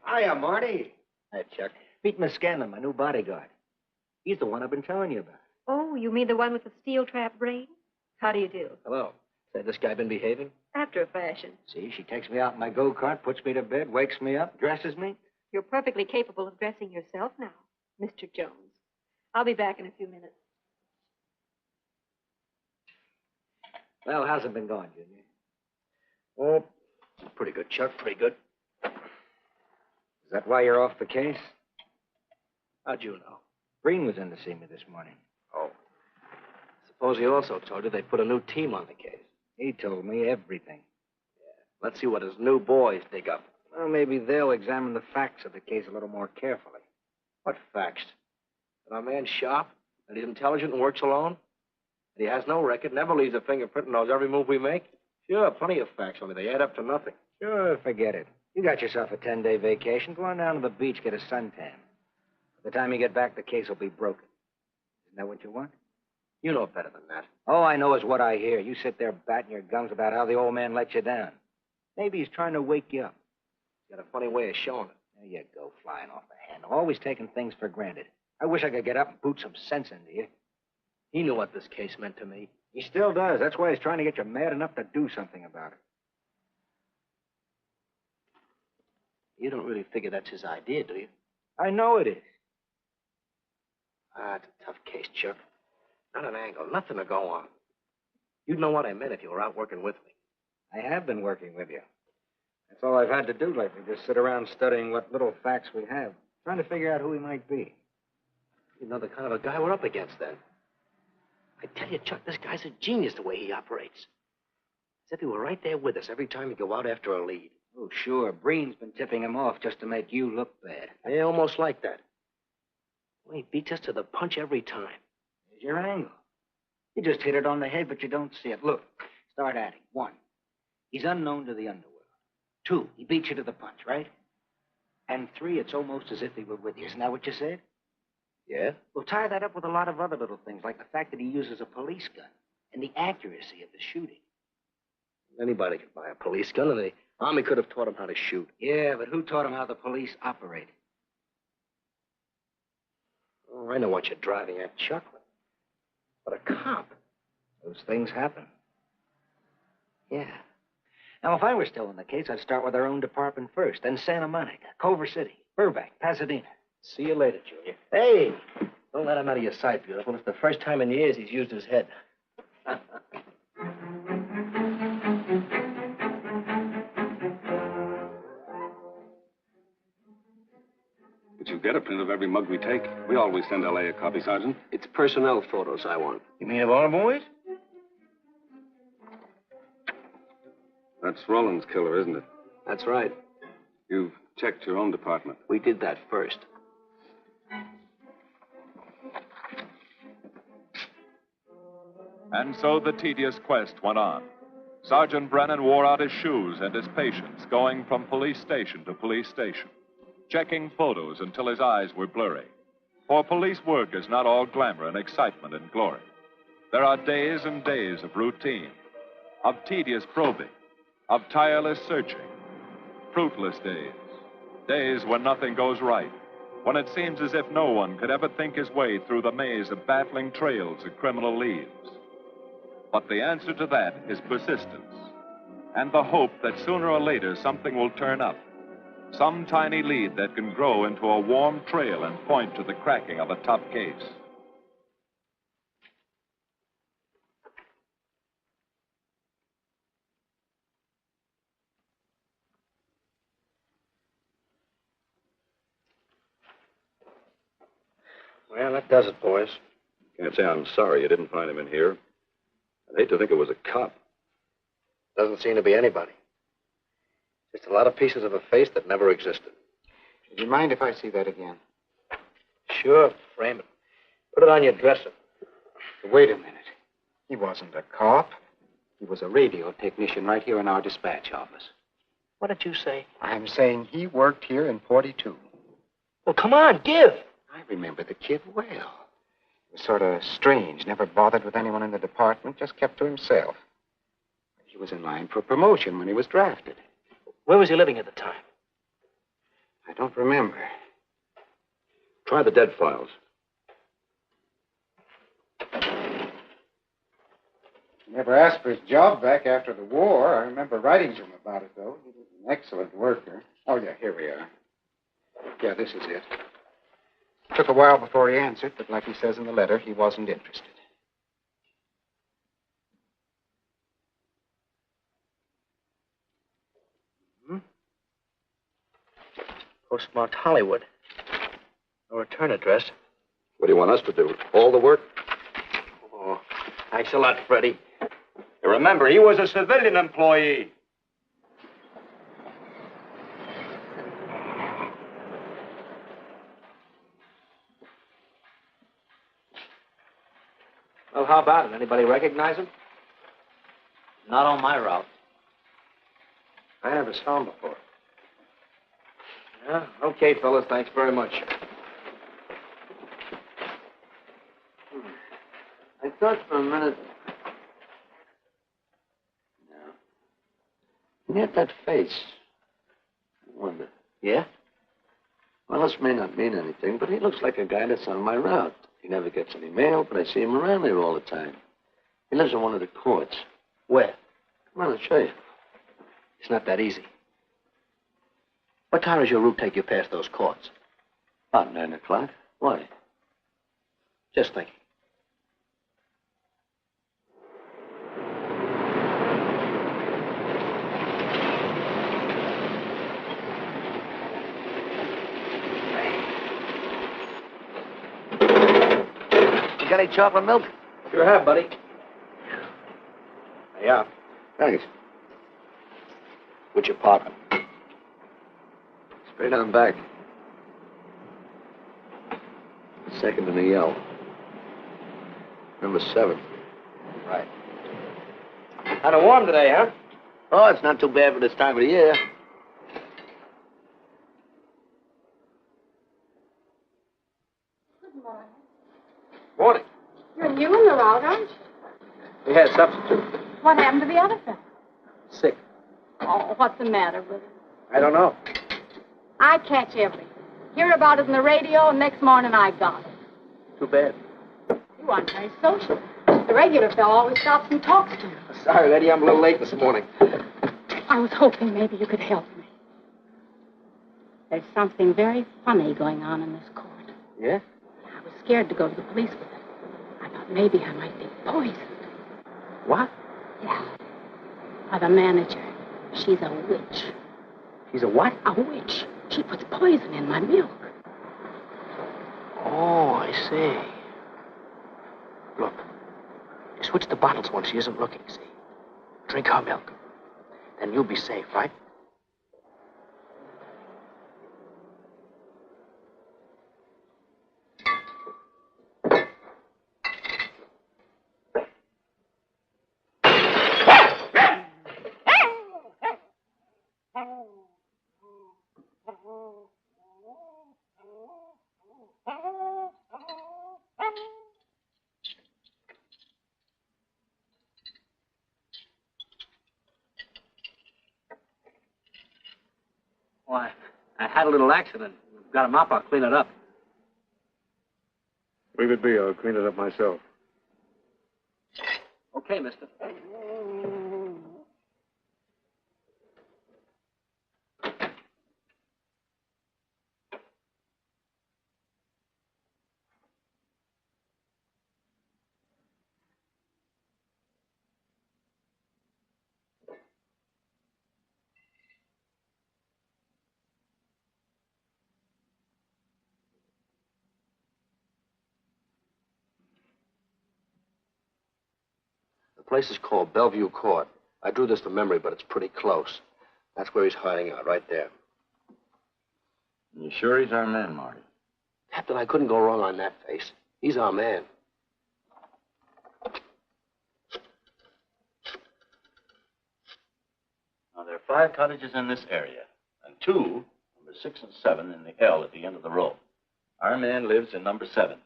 Hiya, Marty. Hi, Chuck. Meet Miss Scanlon, my new bodyguard. He's the one I've been telling you about. Oh, you mean the one with the steel trap brain? How do you do? Hello. Say, this guy been behaving? After a fashion. See, she takes me out in my go-kart, puts me to bed, wakes me up, dresses me. You're perfectly capable of dressing yourself now, Mr. Jones. I'll be back in a few minutes. Well, how's it been going, Junior? Oh, pretty good, Chuck. Pretty good. Is that why you're off the case? How'd you know? Breen was in to see me this morning. Oh. Suppose he also told you they put a new team on the case. He told me everything. Let's see what his new boys dig up. Well, maybe they'll examine the facts of the case a little more carefully. What facts? That our man's sharp, that he's intelligent and works alone, that he has no record, never leaves a fingerprint and knows every move we make? Sure, plenty of facts, only they add up to nothing. Sure, forget it. You got yourself a 10-day vacation. Go on down to the beach, get a suntan. By the time you get back, the case will be broken. Isn't that what you want? You know better than that. All I know is what I hear. You sit there batting your gums about how the old man let you down. Maybe he's trying to wake you up. He's got a funny way of showing it. There you go, flying off the handle. Always taking things for granted. I wish I could get up and boot some sense into you. He knew what this case meant to me. He still does. That's why he's trying to get you mad enough to do something about it. You don't really figure that's his idea, do you? I know it is. Ah, it's a tough case, Chuck. Not an angle, nothing to go on. You'd know what I meant if you were out working with me. I have been working with you. That's all I've had to do lately, just sit around studying what little facts we have, trying to figure out who he might be. You know the kind of a guy we're up against, then. I tell you, Chuck, this guy's a genius the way he operates. As if he were right there with us every time we go out after a lead. Oh, sure. Breen's been tipping him off just to make you look bad. Yeah, almost like that. Well, he beats us to the punch every time. There's your angle. You just hit it on the head, but you don't see it. Look, start adding. 1, he's unknown to the underworld. 2, he beats you to the punch, right? And 3, it's almost as if he were with you. Isn't that what you said? Yeah? Well, tie that up with a lot of other little things, like the fact that he uses a police gun and the accuracy of the shooting. Anybody could buy a police gun, and the Army could have taught him how to shoot. Yeah, but who taught him how the police operate? Oh, I know what you're driving at, Chuck. But a cop. Those things happen. Yeah. Now, if I were still in the case, I'd start with our own department first, then Santa Monica, Culver City, Burbank, Pasadena. See you later, Junior. Hey! Don't let him out of your sight, beautiful. It's the first time in years he's used his head. But you get a print of every mug we take. We always send L.A. a copy, Sergeant. It's personnel photos I want. You mean of our boys? That's Roland's killer, isn't it? That's right. You've checked your own department. We did that first. And so the tedious quest went on. Sergeant Brennan wore out his shoes and his patience, going from police station to police station, checking photos until his eyes were blurry. For police work is not all glamour and excitement and glory. There are days and days of routine, of tedious probing, of tireless searching, fruitless days, days when nothing goes right, when it seems as if no one could ever think his way through the maze of baffling trails a criminal leaves. But the answer to that is persistence, and the hope that sooner or later something will turn up, some tiny lead that can grow into a warm trail and point to the cracking of a tough case. Well, that does it, boys. Can't say I'm sorry you didn't find him in here. I'd hate to think it was a cop. Doesn't seem to be anybody. Just a lot of pieces of a face that never existed. Do you mind if I see that again? Sure, frame it. Put it on your dresser. Wait a minute. He wasn't a cop. He was a radio technician right here in our dispatch office. What did you say? I'm saying he worked here in 42. Well, come on, give. I remember the kid well. He was sort of strange, never bothered with anyone in the department, just kept to himself. He was in line for promotion when he was drafted. Where was he living at the time? I don't remember. Try the dead files. He never asked for his job back after the war. I remember writing to him about it, though. He was an excellent worker. Oh, yeah, here we are. Yeah, this is it. Took a while before he answered, but like he says in the letter, he wasn't interested. Postmarked Hollywood. No return address. What do you want us to do? All the work? Oh, thanks a lot, Freddie. Remember, he was a civilian employee. Well, how about it? Anybody recognize him? Not on my route. I never saw him before. Yeah, okay, fellas. Thanks very much. I thought for a minute. No. He had that face. I wonder. Yeah? Well, this may not mean anything, but he looks like a guy that's on my route. He never gets any mail, but I see him around there all the time. He lives in one of the courts. Where? Come on, I'll show you. It's not that easy. What time does your route take you past those courts? About 9 o'clock. Why? Just thinking. You got any chocolate milk? Sure have, buddy. Yeah. Thanks. What's your pocket? Straight on back. Second in the yell. Number 7. Right. Kind of warm today, huh? Oh, it's not too bad for this time of the year. Good morning. Morning. You're new in the route, aren't you? We had substitute. What happened to the other fellow? Sick. Oh, what's the matter with him? I don't know. I catch everything. Hear about it in the radio, and next morning I got it. Too bad. You aren't very social. The regular fellow always stops and talks to you. Sorry, lady, I'm a little late this morning. I was hoping maybe you could help me. There's something very funny going on in this court. Yeah? I was scared to go to the police with it. I thought maybe I might be poisoned. What? Yeah. By the manager. She's a witch. She's a what? A witch. She puts poison in my milk. Oh, I see. Look, you switch the bottles when she isn't looking, see? Drink her milk. Then you'll be safe, right? Why, I had a little accident. Got a mop, I'll clean it up. Leave it be. I'll clean it up myself. Okay, mister. The place is called Bellevue Court. I drew this from memory, but it's pretty close. That's where he's hiding out, right there. You sure he's our man, Marty? Captain, I couldn't go wrong on that face. He's our man. Now, there are 5 cottages in this area, and 2, number 6 and 7, in the L at the end of the row. Our man lives in number 7.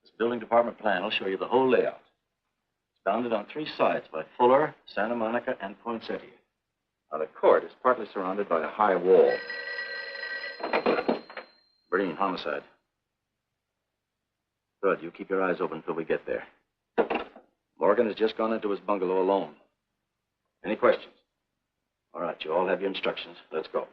This building department plan will show you the whole layout. It's bounded on 3 sides by Fuller, Santa Monica, and Poinsettia. Now, the court is partly surrounded by a high wall. Breen, homicide. Good. You keep your eyes open until we get there. Morgan has just gone into his bungalow alone. Any questions? All right, you all have your instructions. Let's go.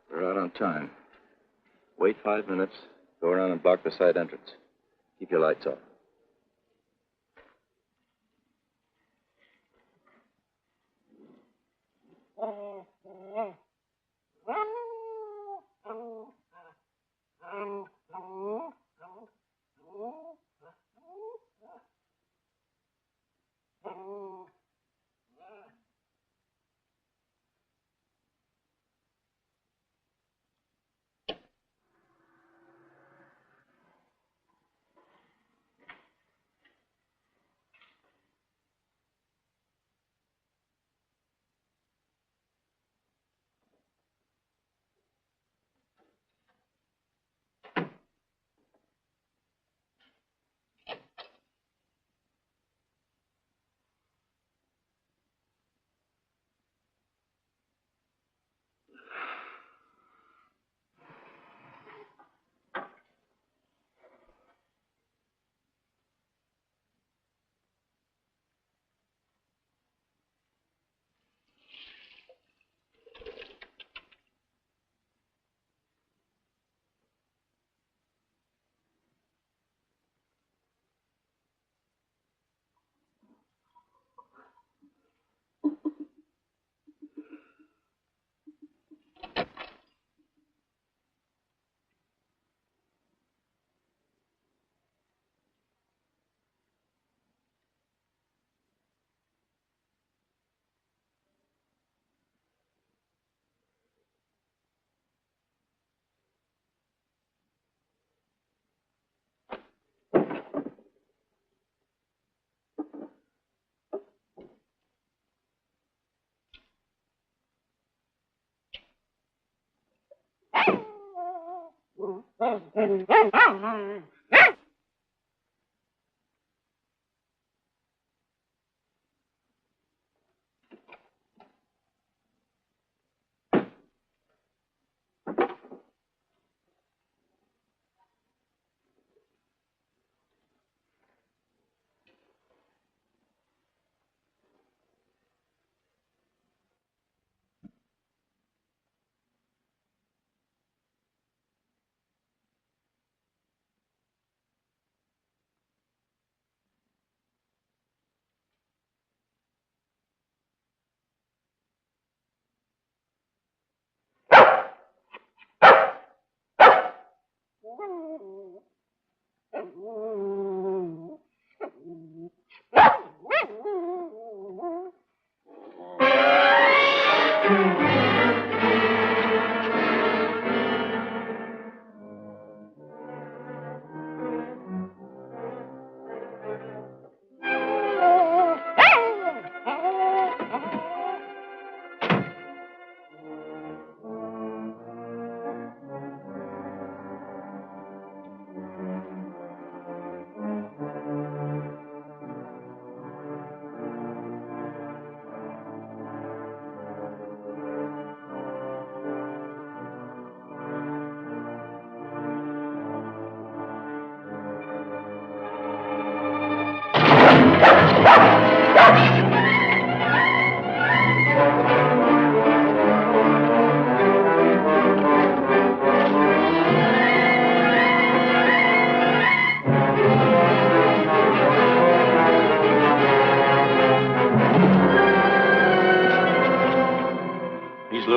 We're out on time. Wait 5 minutes. Go around and block the side entrance. Keep your lights off.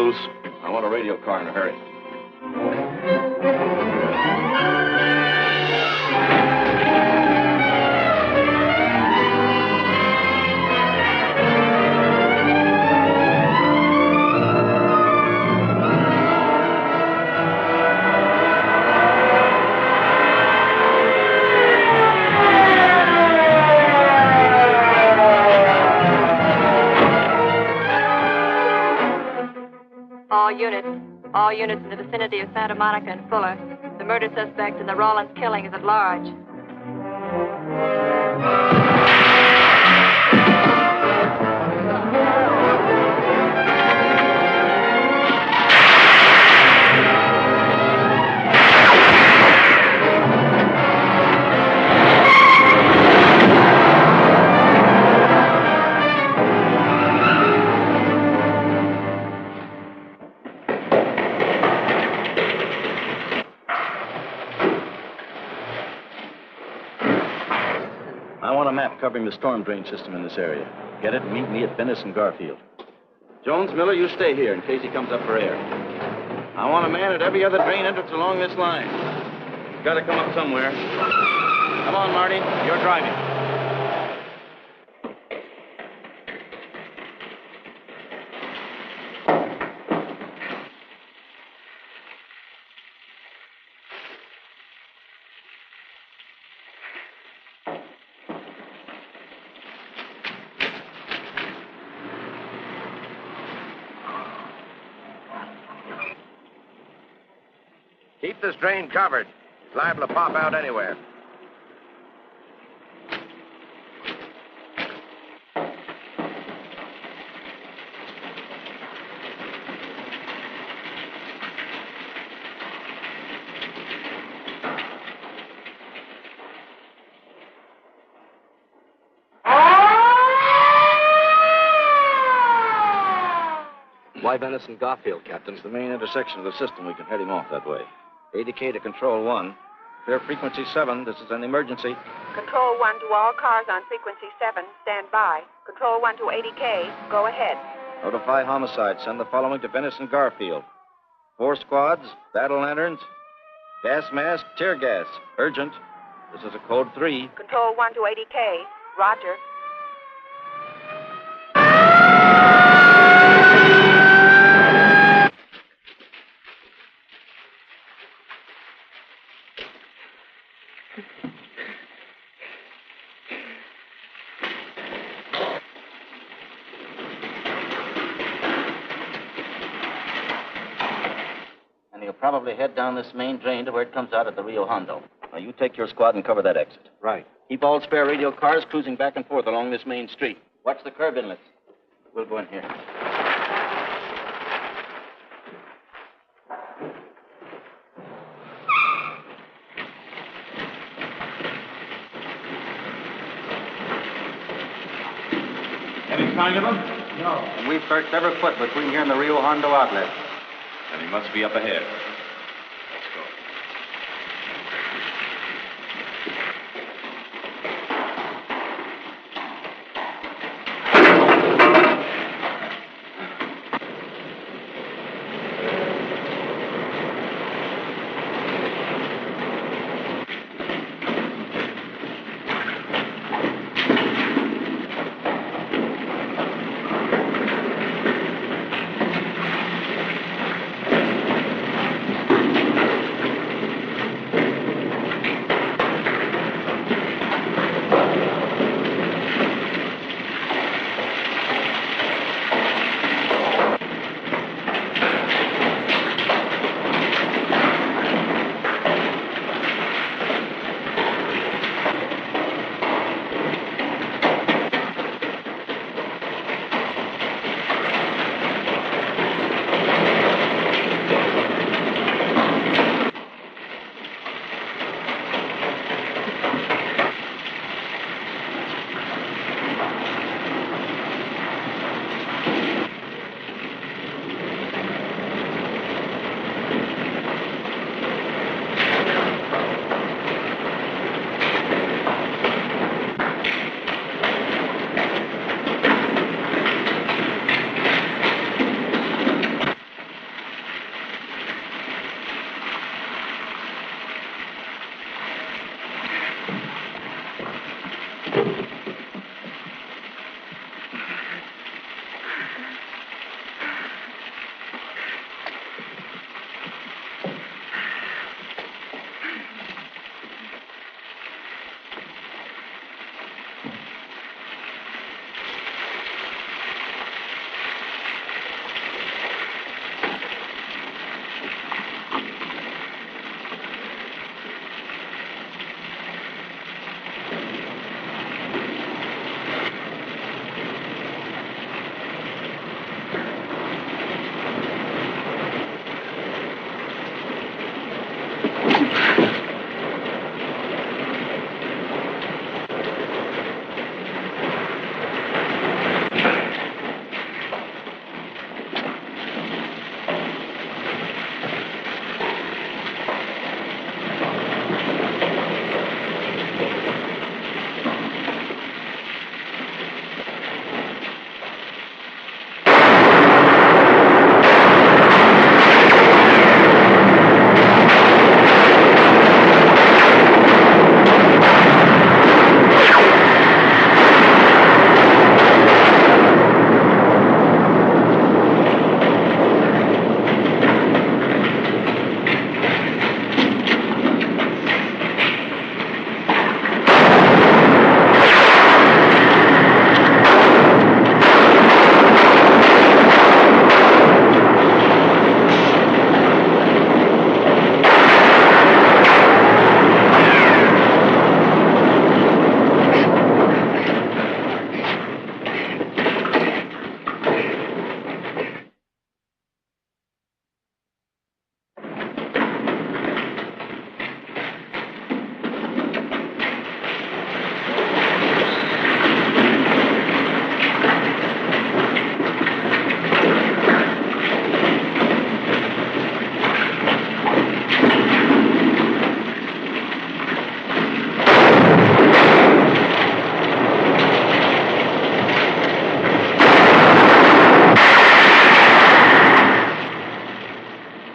loose. I want a radio car in a hurry. All units in the vicinity of Santa Monica and Fuller. The murder suspect in the Rollins killing is at large. Covering the storm drain system in this area. Get it and meet me at Venice and Garfield. Jones, Miller, you stay here in case he comes up for air. I want a man at every other drain entrance along this line. He's got to come up somewhere. Come on, Marty. You're driving. Keep this drain covered. It's liable to pop out anywhere. Why Venice and Garfield, Captain? It's the main intersection of the system. We can head him off that way. ADK to Control 1. Clear frequency 7. This is an emergency. Control 1 to all cars on frequency 7. Stand by. Control 1 to ADK. Go ahead. Notify homicide. Send the following to Venice and Garfield. 4 squads, battle lanterns, gas mask, tear gas. Urgent. This is a code 3. Control 1 to ADK. Roger. Probably head down this main drain to where it comes out at the Rio Hondo. Now, you take your squad and cover that exit. Right. Keep all spare radio cars cruising back and forth along this main street. Watch the curb inlets. We'll go in here. Any sign of him? No. And we've searched every foot between here and the Rio Hondo outlet. Then he must be up ahead. Let's go.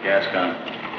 Gas gun.